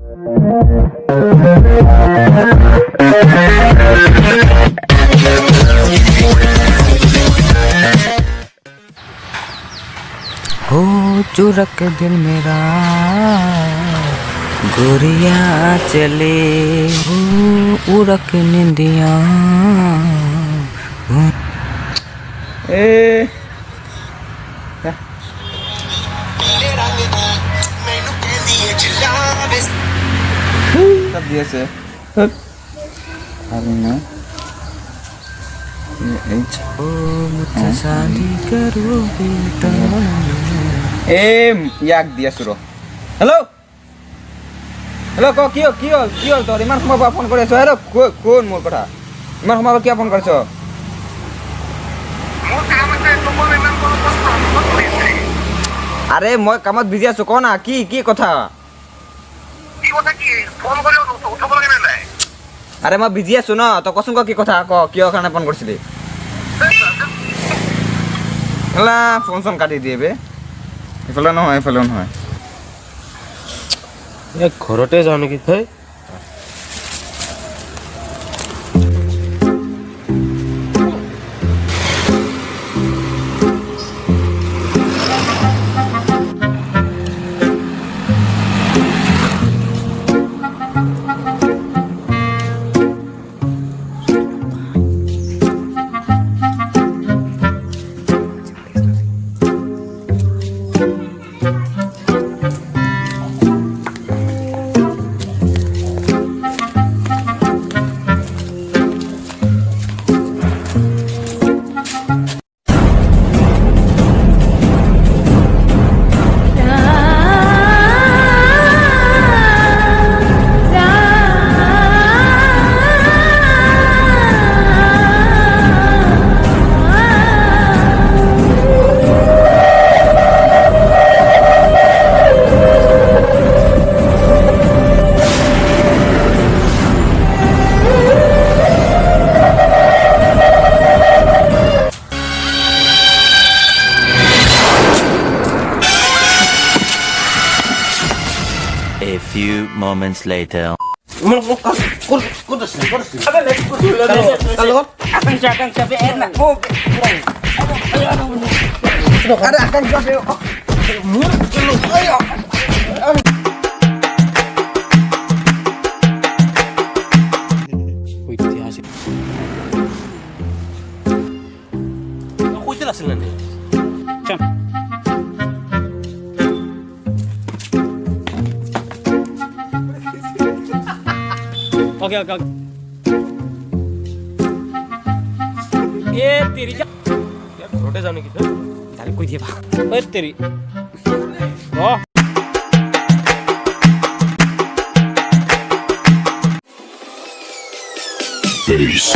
हो चुरक दिल मेरा गोरिया चले हो उड़क निंदिया सब दिए से मुझसे शादी करो बेटा ইয়াক দিয়া সুর হেল্ল' হেল্ল' ক কি হ'ল তোৰ ইমান সময় পৰা ফোন কৰি আছ হেল্ল' কোন মোৰ কথা ইমান সময় পৰা কিয় ফোন কৰিছ আৰে মই কামত বিজি আছো ক না কি কি কথা আৰে মই বিজি আছো ন তই কচোন ক কি কথা ক কিয় কাৰণে ফোন কৰিছিলি হেলা ফোন চোন কাটি দিয়ে বে এইফালে নহয় ঘৰতে যাওঁ নেকি তই A few moments later. Okay. ए तेरी क्या यार घरटे जाऊ नेकी तই তাৰে কৈ দিয়া ओए तेरी Peace.